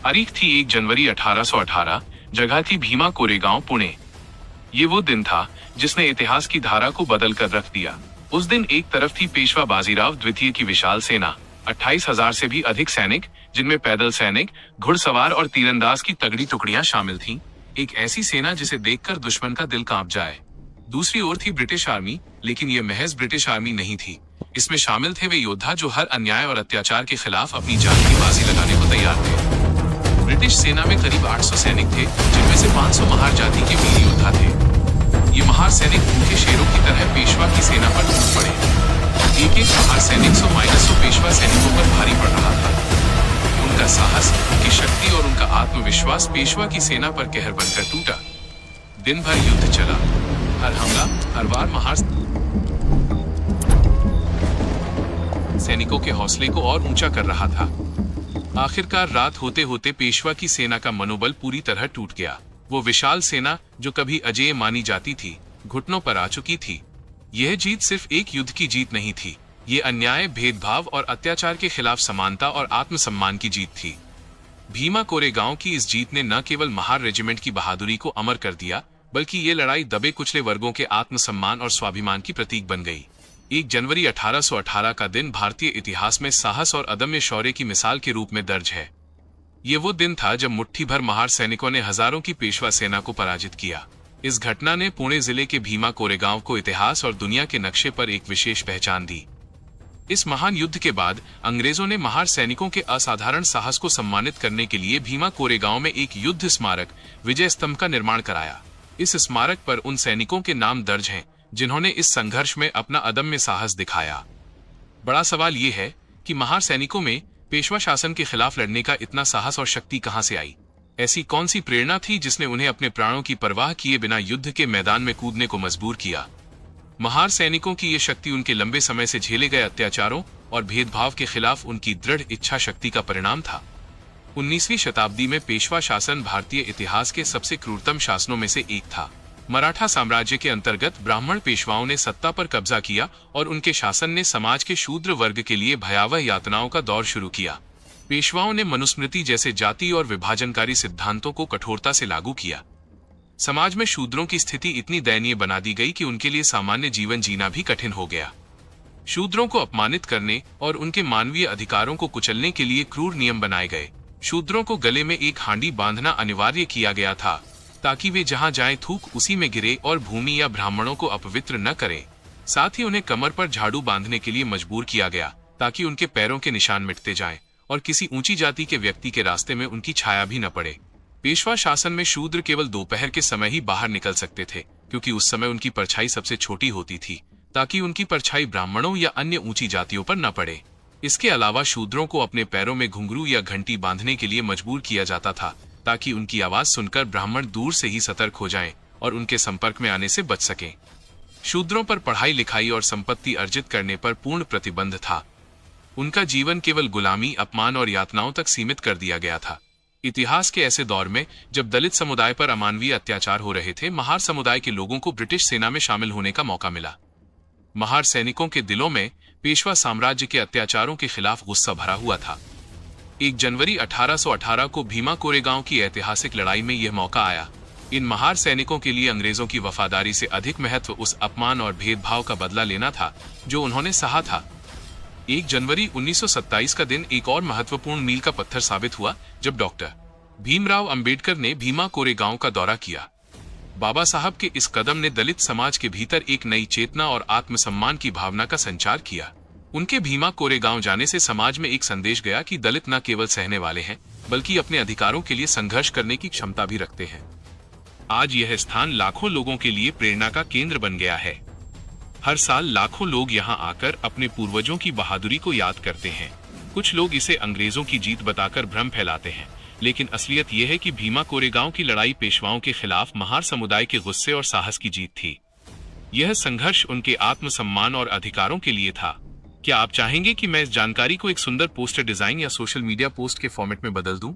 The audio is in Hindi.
तारीख थी 1 जनवरी 1818। जगह थी भीमा कोरेगांव, पुणे। ये वो दिन था जिसने इतिहास की धारा को बदल कर रख दिया। उस दिन एक तरफ थी पेशवा बाजीराव द्वितीय की विशाल सेना, 28,000 से भी अधिक सैनिक, जिनमें पैदल सैनिक, घुड़सवार और तीरंदाज की तगड़ी टुकड़ियां शामिल थीं। एक ऐसी सेना जिसे देखकर दुश्मन का दिल कांप जाए। दूसरी ओर थी ब्रिटिश आर्मी, लेकिन यह महज ब्रिटिश आर्मी नहीं थी। इसमें शामिल थे वे योद्धा जो हर अन्याय और अत्याचार के खिलाफ अपनी जान की बाजी लगाने को तैयार थे। ब्रिटिश सेना में करीब 800 सैनिक थे, जिनमें से 500 महार जाति के वीर योद्धा थे। ये महार सैनिक भूखे शेरों की तरह पेशवा की सेना पर टूट पड़े। एक एक महार सैनिक 100 पेशवा सैनिकों पर भारी पड़ रहा था। उनका साहस, उनकी शक्ति और उनका आत्मविश्वास पेशवा की सेना पर कहर बनकर टूटा। दिन भर युद्ध चला। हर हमला, हर वार महार सैनिकों के हौसले को और ऊंचा कर रहा था। आखिरकार रात होते होते पेशवा की सेना का मनोबल पूरी तरह टूट गया। वो विशाल सेना जो कभी अजेय मानी जाती थी, घुटनों पर आ चुकी थी। यह जीत सिर्फ एक युद्ध की जीत नहीं थी, ये अन्याय, भेदभाव और अत्याचार के खिलाफ समानता और आत्मसम्मान की जीत थी। भीमा कोरेगांव की इस जीत ने न केवल महार रेजिमेंट की बहादुरी को अमर कर दिया, बल्कि ये लड़ाई दबे कुचले वर्गों के आत्मसम्मान और स्वाभिमान की प्रतीक बन गई। 1 जनवरी 1818 का दिन भारतीय इतिहास में साहस और अदम्य शौर्य की मिसाल के रूप में दर्ज है। ये वो दिन था जब मुट्ठी भर महार सैनिकों ने हजारों की पेशवा सेना को पराजित किया। इस घटना ने पुणे जिले के भीमा कोरेगांव को इतिहास और दुनिया के नक्शे पर एक विशेष पहचान दी। इस महान युद्ध के बाद अंग्रेजों ने महार सैनिकों के असाधारण साहस को सम्मानित करने के लिए भीमा कोरेगांव में एक युद्ध स्मारक, विजय स्तंभ का निर्माण कराया। इस स्मारक पर उन सैनिकों के नाम दर्ज हैं जिन्होंने इस संघर्ष में अपना अदम्य साहस दिखाया। बड़ा सवाल ये है कि महार सैनिकों में पेशवा शासन के खिलाफ लड़ने का इतना साहस और शक्ति कहां से आई? ऐसी कौन सी प्रेरणा थी जिसने उन्हें अपने प्राणों की परवाह किए बिना युद्ध के मैदान में कूदने को मजबूर किया? महार सैनिकों की ये शक्ति उनके लंबे समय से झेले गए अत्याचारों और भेदभाव के खिलाफ उनकी दृढ़ इच्छा शक्ति का परिणाम था। 19वीं शताब्दी में पेशवा शासन भारतीय इतिहास के सबसे क्रूरतम शासनों में से एक था। मराठा साम्राज्य के अंतर्गत ब्राह्मण पेशवाओं ने सत्ता पर कब्जा किया और उनके शासन ने समाज के शूद्र वर्ग के लिए भयावह यातनाओं का दौर शुरू किया। पेशवाओं ने मनुस्मृति जैसे जाति और विभाजनकारी सिद्धांतों को कठोरता से लागू किया। समाज में शूद्रों की स्थिति इतनी दयनीय बना दी गई कि उनके लिए सामान्य जीवन जीना भी कठिन हो गया। शूद्रों को अपमानित करने और उनके मानवीय अधिकारों को कुचलने के लिए क्रूर नियम बनाए गए। शूद्रों को गले में एक हांडी बांधना अनिवार्य किया गया था ताकि वे जहां जाएं थूक उसी में गिरे और भूमि या ब्राह्मणों को अपवित्र न करें। साथ ही उन्हें कमर पर झाड़ू बांधने के लिए मजबूर किया गया ताकि उनके पैरों के निशान मिटते जाएं और किसी ऊंची जाति के व्यक्ति के रास्ते में उनकी छाया भी न पड़े। पेशवा शासन में शूद्र केवल दोपहर के समय ही बाहर निकल सकते थे, क्योंकि उस समय उनकी परछाई सबसे छोटी होती थी, ताकि उनकी परछाई ब्राह्मणों या अन्य ऊंची जातियों पर न पड़े। इसके अलावा शूद्रों को अपने पैरों में घुंघरू या घंटी बांधने के लिए मजबूर किया जाता था ताकि उनकी आवाज सुनकर ब्राह्मण दूर से ही सतर्क हो जाएं और उनके संपर्क में आने से बच सकें। शूद्रों पर पढ़ाई लिखाई और संपत्ति अर्जित करने पर पूर्ण प्रतिबंध था। उनका जीवन केवल गुलामी, अपमान और यातनाओं तक सीमित कर दिया गया था। इतिहास के ऐसे दौर में जब दलित समुदाय पर अमानवीय अत्याचार हो रहे थे, महार समुदाय के लोगों को ब्रिटिश सेना में शामिल होने का मौका मिला। महार सैनिकों के दिलों में पेशवा साम्राज्य के अत्याचारों के खिलाफ गुस्सा भरा हुआ था। 1 जनवरी 1818 को भीमा कोरेगांव की ऐतिहासिक लड़ाई में यह मौका आया। इन महार सैनिकों के लिए अंग्रेजों की वफादारी से अधिक महत्व उस अपमान और भेदभाव का बदला लेना था जो उन्होंने सहा था। 1 जनवरी 1927 का दिन एक और महत्वपूर्ण मील का पत्थर साबित हुआ जब डॉक्टर भीमराव अंबेडकर ने भीमा कोरेगांव का दौरा किया। बाबा साहब के इस कदम ने दलित समाज के भीतर एक नई चेतना और आत्मसम्मान की भावना का संचार किया। उनके भीमा कोरेगांव जाने से समाज में एक संदेश गया कि दलित न केवल सहने वाले हैं, बल्कि अपने अधिकारों के लिए संघर्ष करने की क्षमता भी रखते हैं। आज यह स्थान लाखों लोगों के लिए प्रेरणा का केंद्र बन गया है। हर साल लाखों लोग यहाँ आकर अपने पूर्वजों की बहादुरी को याद करते हैं। कुछ लोग इसे अंग्रेजों की जीत बताकर भ्रम फैलाते हैं, लेकिन असलियत यह है कि भीमा कोरेगांव की लड़ाई पेशवाओं के खिलाफ महार समुदाय के गुस्से और साहस की जीत थी। यह संघर्ष उनके आत्मसम्मान और अधिकारों के लिए था। क्या आप चाहेंगे कि मैं इस जानकारी को एक सुंदर पोस्टर डिजाइन या सोशल मीडिया पोस्ट के फॉर्मेट में बदल दूं?